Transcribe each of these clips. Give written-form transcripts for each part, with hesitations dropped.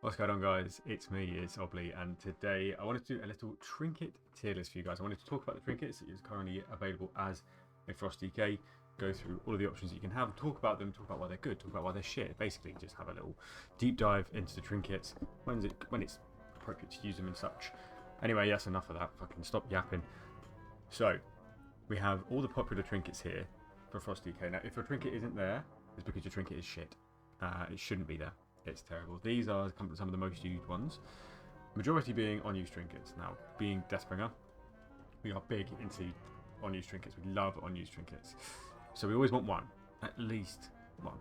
What's going on, guys? It's me, it's Obley, and today I wanted to do a little trinket tier list for you guys. I wanted to talk about the trinkets that is currently available as a Frost DK, go through all of the options that you can have, talk about them, talk about why they're good, talk about why they're shit. Basically, just have a little deep dive into the trinkets when it's appropriate to use them and such. Anyway, yes, enough of that. Fucking stop yapping. So, we have all the popular trinkets here for Frost DK. Now, if your trinket isn't there, it's because your trinket is shit. It shouldn't be there. It's terrible. These are some of the most used ones. Majority being on-use trinkets. Now, being Deathbringer, we are big into on-use trinkets. We love on-use trinkets. So we always want one. At least one.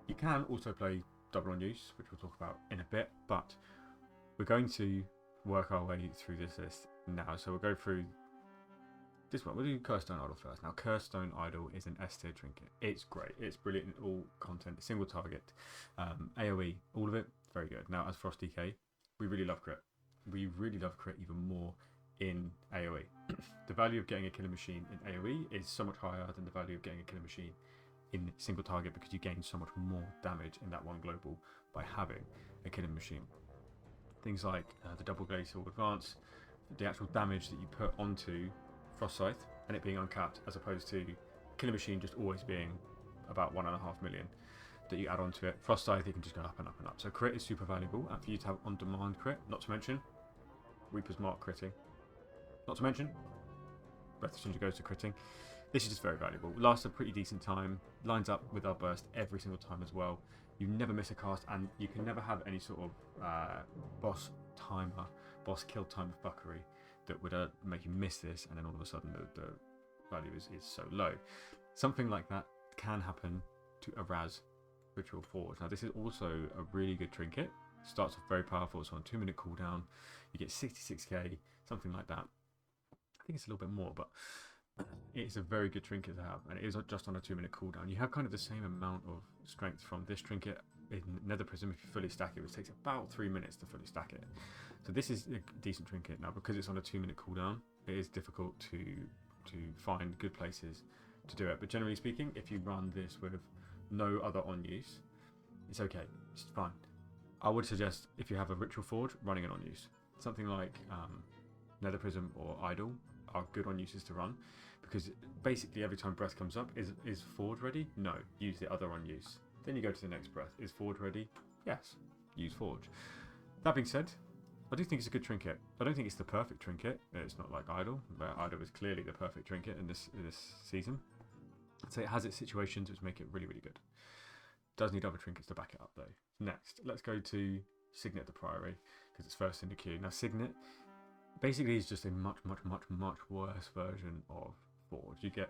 You can also play double on-use, which we'll talk about in a bit, but we're going to work our way through this list now. So we'll go through this one. We'll do Curstone Idol first. Now, Curstone Idol is an S tier trinket. It's great. It's brilliant in all content. Single target. AoE. All of it. Very good. Now, as Frost DK, we really love crit. We really love crit even more in AoE. The value of getting a killer machine in AoE is so much higher than the value of getting a killer machine in single target because you gain so much more damage in that one global by having a killing machine. Things like the double glacial advance, the actual damage that you put onto Frost Scythe and it being uncapped, as opposed to Killer Machine just always being about 1.5 million that you add onto it. Frost Scythe, you can just go up and up and up. So crit is super valuable, and for you to have on-demand crit, not to mention Reaper's Mark critting, not to mention Breath of Cinder goes to critting. This is just very valuable. Lasts a pretty decent time, lines up with our burst every single time as well. You never miss a cast, and you can never have any sort of boss kill timer fuckery that would make you miss this, and then all of a sudden the value is so low. Something like that can happen to a Raz Ritual Forge. Now, this is also a really good trinket. Starts off very powerful, it's on a 2-minute cooldown. You get 66k, something like that. I think it's a little bit more, but it's a very good trinket to have, and it is just on a 2-minute cooldown. You have kind of the same amount of strength from this trinket in Nether Prism if you fully stack it, which takes about 3 minutes to fully stack it. So this is a decent trinket. Now, because it's on a 2-minute cooldown, it is difficult to find good places to do it. But generally speaking, if you run this with no other on use, it's okay. It's fine. I would suggest, if you have a Ritual Forge, running it on use. Something like Nether Prism or Idol are good on uses to run, because basically every time breath comes up, is Forge ready? No, use the other on use. Then you go to the next breath. Is Forge ready? Yes, use Forge. That being said, I do think it's a good trinket. I don't think it's the perfect trinket. It's not like Idol, but Idol is clearly the perfect trinket in this season. I'd say it has its situations which make it really, really good. Does need other trinkets to back it up though. Next, let's go to Signet the Priory, because it's first in the queue. Now, Signet basically is just a much worse version of Forge. You get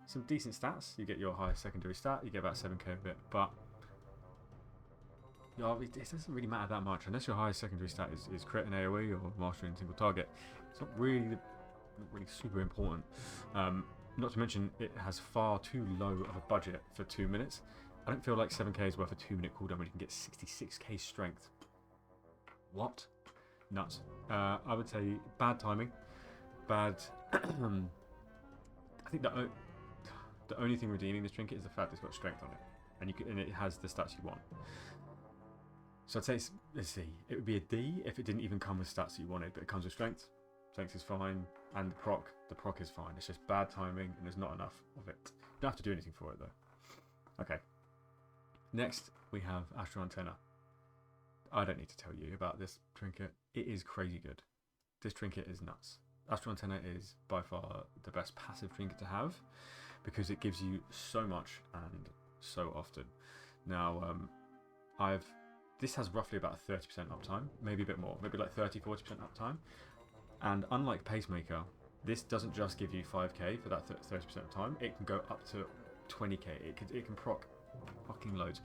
some decent stats. You get your highest secondary stat. You get about 7k of it, but it doesn't really matter that much unless your highest secondary stat is crit and AoE or mastery and single target. It's not really super important. Not to mention, it has far too low of a budget for 2 minutes. I don't feel like 7k is worth a 2-minute cooldown when you can get 66k strength. What? Nuts. I would say bad timing. Bad. I think the only thing redeeming this trinket is the fact it's got strength on it, and it has the stats you want. So I'd say let's see, it would be a D if it didn't even come with stats that you wanted, but it comes with strength. Strength is fine, and the proc is fine. It's just bad timing, and there's not enough of it. You don't have to do anything for it though. Okay. Next we have Astro Antenna. I don't need to tell you about this trinket. It is crazy good. This trinket is nuts. Astro Antenna is by far the best passive trinket to have, because it gives you so much and so often. Now, this has roughly about 30% uptime, maybe a bit more, maybe like 30-40% uptime. And unlike Pacemaker, this doesn't just give you 5k for that 30% of time. It can go up to 20k. It can proc fucking loads.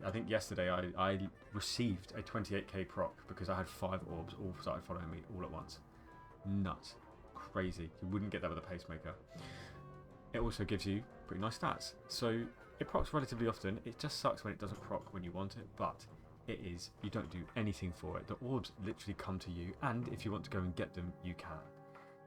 I think yesterday I received a 28k proc because I had 5 orbs all started following me all at once. Nuts. Crazy. You wouldn't get that with a Pacemaker. It also gives you pretty nice stats. So it procs relatively often. It just sucks when it doesn't proc when you want it, but you don't do anything for it. The orbs literally come to you, and if you want to go and get them, you can.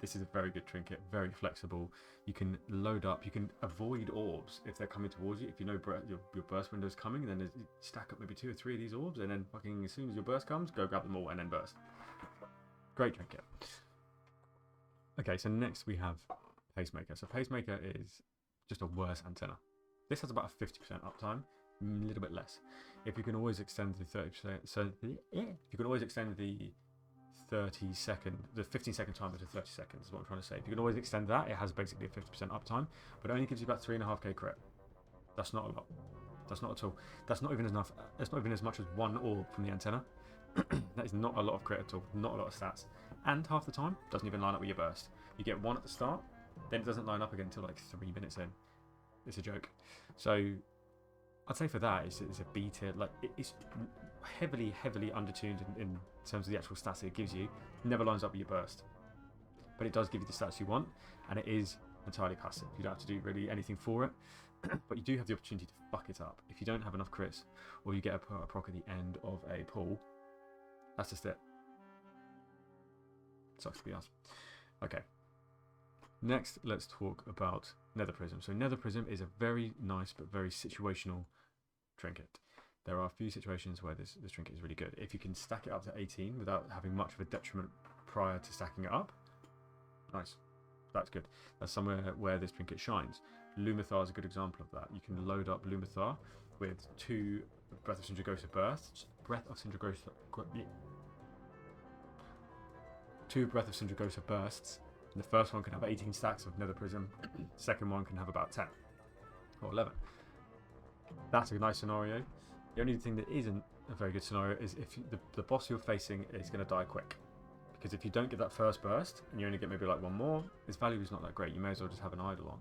This is a very good trinket, very flexible. You can load up, you can avoid orbs if they're coming towards you. If you know your burst window is coming, then stack up maybe 2 or 3 of these orbs, and then fucking as soon as your burst comes, go grab them all and then burst. Great trinket. Okay, so next we have Pacemaker. So Pacemaker is just a worse antenna. This has about a 50% uptime, a little bit less. If you can always extend the 30%, so you can always extend the 15-second timer to 30 seconds is what I'm trying to say. If you can always extend that, it has basically a 50% uptime, but it only gives you about 3.5k crit. That's not a lot. That's not at all. That's not even enough. That's not even as much as 1 orb from the antenna. That is not a lot of crit at all. Not a lot of stats. And half the time, doesn't even line up with your burst. You get 1 at the start, then it doesn't line up again until like 3 minutes in. It's a joke. So I'd say for that, it's a B tier. Like it's heavily undertuned in terms of the actual stats it gives you. It never lines up with your burst, but it does give you the stats you want, and it is entirely passive. You don't have to do really anything for it, but you do have the opportunity to fuck it up if you don't have enough crits, or you get a proc at the end of a pull. That's just it. Sucks to be us. Okay. Next, let's talk about Nether Prism. So Nether Prism is a very nice but very situational trinket. There are a few situations where this trinket is really good. If you can stack it up to 18 without having much of a detriment prior to stacking it up, nice. That's good. That's somewhere where this trinket shines. Lumathar is a good example of that. You can load up Lumathar with 2 Breath of Sindragosa bursts. 2 Breath of Sindragosa bursts. And the first one can have 18 stacks of Nether Prism. The second one can have about 10 or 11. That's a nice scenario. The only thing that isn't a very good scenario is if the boss you're facing is going to die quick. Because if you don't get that first burst, and you only get maybe like 1 more, its value is not that great. You may as well just have an idol on.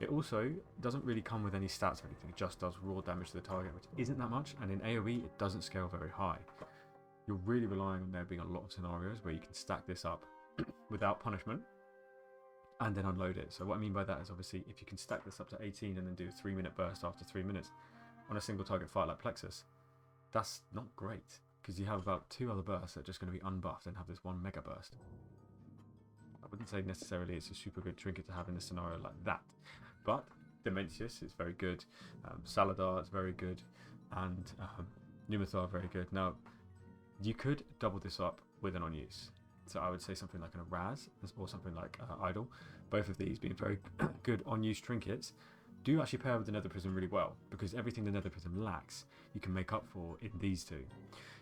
It also doesn't really come with any stats or anything. It just does raw damage to the target, which isn't that much. And in AoE, it doesn't scale very high. You're really relying on there being a lot of scenarios where you can stack this up without punishment and then unload it. So what I mean by that is obviously if you can stack this up to 18 and then do a 3-minute burst after 3 minutes on a single target fight like Plexus, that's not great because you have about 2 other bursts that are just going to be unbuffed and have this 1 mega burst. I wouldn't say necessarily it's a super good trinket to have in a scenario like that, but Dementius is very good, Saladar is very good, and Numathar very good. Now you could double this up with an on use. So I would say something like an Raz or something like Idol. Both of these being very good on-use trinkets do actually pair with the Nether Prism really well, because everything the Nether Prism lacks you can make up for in these 2.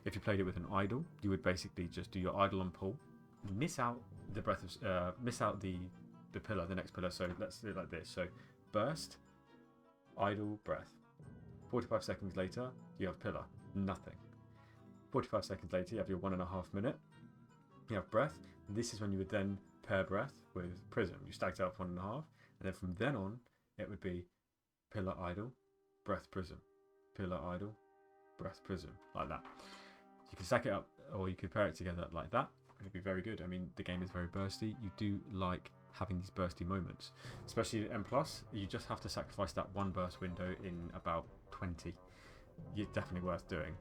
If you played it with an Idol, you would basically just do your Idol on pull, miss out the breath of the pillar, the next pillar. So let's do it like this. So burst, Idol, breath. 45 seconds later, you have pillar, nothing. 45 seconds later, you have your 1.5 minute. You have breath. This is when you would then pair breath with prism. You stacked it up 1.5, and then from then on, it would be pillar idle, breath prism, pillar idle, breath prism, like that. You can stack it up, or you could pair it together like that, and it'd be very good. I mean, the game is very bursty. You do like having these bursty moments, especially at M+. You just have to sacrifice that 1 burst window in about 20. It's definitely worth doing.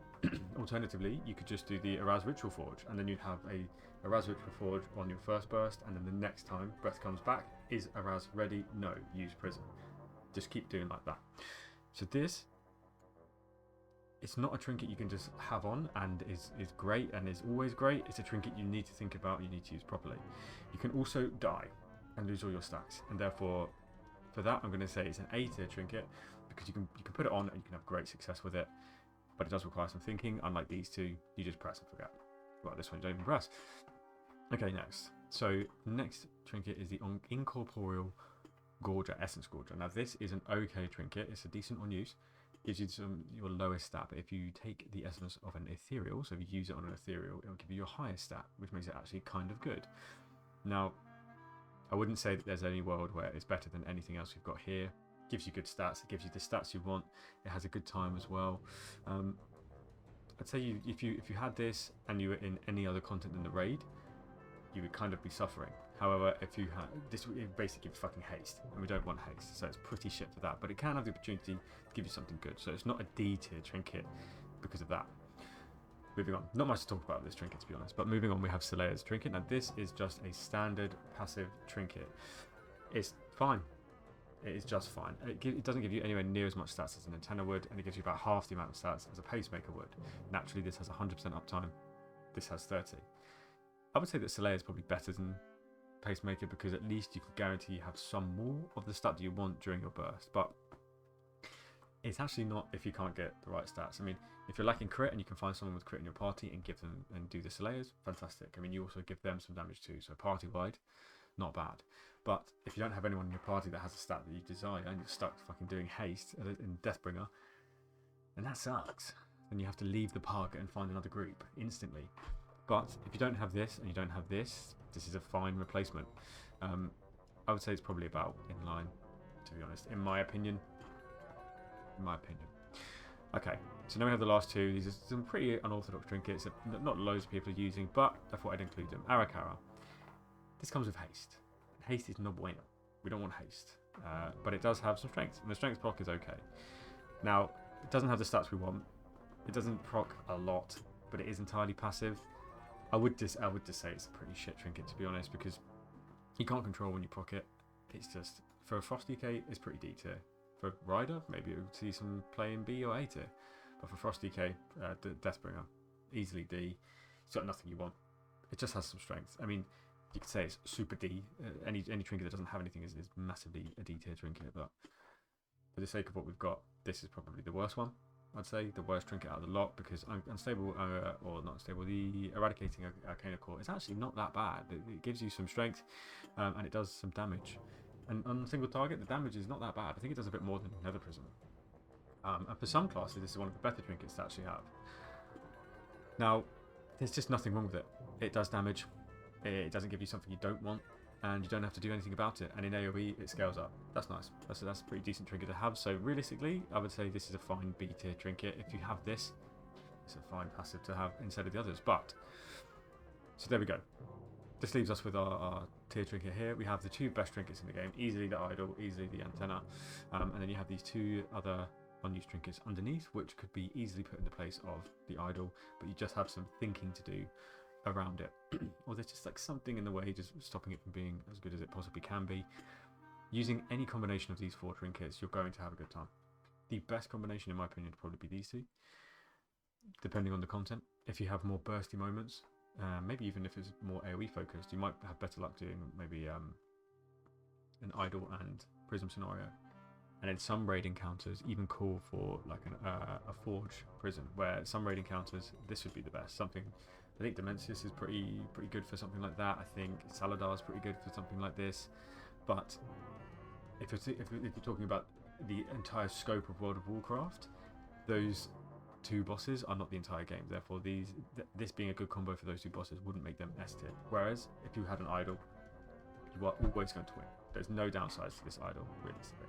Alternatively, you could just do the Araz Ritual Forge, and then you'd have a Araz Ritual Forge on your first burst, and then the next time breath comes back, is Araz ready? No, use Prism. Just keep doing like that. So this, it's not a trinket you can just have on and is great and is always great. It's a trinket you need to think about, you need to use properly. You can also die and lose all your stacks, and therefore for that I'm going to say it's an A tier trinket, because you can put it on and you can have great success with it. But it does require some thinking. Unlike these 2, you just press and forget. Well, this one you don't even press. Okay, next. So next trinket is the Incorporeal Gorger, Essence Gorger. Now this is an okay trinket. It's a decent on use. Gives you your lowest stat. But if you take the essence of an ethereal, so if you use it on an ethereal, it will give you your highest stat, which makes it actually kind of good. Now, I wouldn't say that there's any world where it's better than anything else we've got here. Gives you good stats, it gives you the stats you want, it has a good time as well. I'd say if you had this and you were in any other content than the raid, you would kind of be suffering. However, if you had this, it basically gives fucking haste, and we don't want haste, so it's pretty shit for that, but it can have the opportunity to give you something good. So it's not a D tier trinket because of that. Moving on. Not much to talk about with this trinket, to be honest. But moving on, we have Soleil's trinket. Now, this is just a standard passive trinket. It's fine. It is just fine. It doesn't give you anywhere near as much stats as an antenna would, and it gives you about half the amount of stats as a pacemaker would. Naturally, this has 100% uptime. This has 30. I would say that Soleil is probably better than Pacemaker because at least you can guarantee you have some more of the stat that you want during your burst. But it's actually not if you can't get the right stats. I mean, if you're lacking crit and you can find someone with crit in your party and give them and do the Soleils, fantastic. I mean, you also give them some damage too, so party-wide, not bad. But if you don't have anyone in your party that has a stat that you desire and you're stuck fucking doing haste in Deathbringer, then that sucks. Then you have to leave the park and find another group instantly. But if you don't have this and you don't have this, this is a fine replacement. I would say it's probably about in line, to be honest, in my opinion. Okay, so now we have the last two. These are some pretty unorthodox trinkets that not loads of people are using, but I thought I'd include them. Arakara. This comes with haste. Haste is no bueno. We don't want haste. But it does have some strength, and the strength proc is okay. Now, it doesn't have the stats we want. It doesn't proc a lot, but it is entirely passive. I would just say it's a pretty shit trinket, to be honest, because you can't control when you proc it. It's just, for a Frost DK, it's pretty D tier. For Rider, maybe you'll see some play in B or A tier. But for Frost DK, Deathbringer, easily D. It's got nothing you want. It just has some strength. I mean, you could say it's super D. Any trinket that doesn't have anything is massively a D tier trinket. But for the sake of what we've got, this is probably the worst one. I'd say the worst trinket out of the lot because unstable or not unstable. The eradicating Arcana Core is actually not that bad. It gives you some strength and it does some damage. And on a single target, the damage is not that bad. I think it does a bit more than Nether Prism. And for some classes, this is one of the better trinkets to actually have. Now, there's just nothing wrong with it. It does damage. It doesn't give you something you don't want, and you don't have to do anything about it. And in AoE, it scales up. That's nice. That's a pretty decent trinket to have. So realistically, I would say this is a fine B tier trinket. If you have this, it's a fine passive to have instead of the others. But so there we go. This leaves us with our tier trinket here. We have the two best trinkets in the game, easily the idol, easily the antenna, and then you have these two other unused trinkets underneath, which could be easily put in the place of the idol, but you just have some thinking to do around it. Or there's just like something in the way just stopping it from being as good as it possibly can be. Using any combination of these four trinkets, you're going to have a good time. The best combination in my opinion would probably be these two, depending on the content. If you have more bursty moments, maybe even if it's more AoE focused, you might have better luck doing maybe an idol and prism scenario. And in some raid encounters, even call for like a forge prism, where some raid encounters this would be the best. Something, I think Dimensius is pretty good for something like that. I think Saladar is pretty good for something like this. But if you're talking about the entire scope of World of Warcraft, those two bosses are not the entire game. Therefore, this being a good combo for those two bosses wouldn't make them S tier. Whereas if you had an idol, you are always going to win. There's no downsides to this idol, realistically.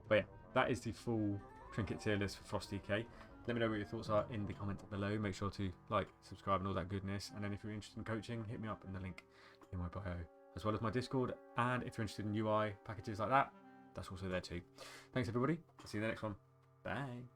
But yeah, that is the full trinket tier list for Frost DK. Let me know what your thoughts are in the comment below. Make sure to like, subscribe and all that goodness. And then if you're interested in coaching, hit me up in the link in my bio, as well as my Discord. And if you're interested in UI packages like that, that's also there too. Thanks everybody. I'll see you in the next one. Bye.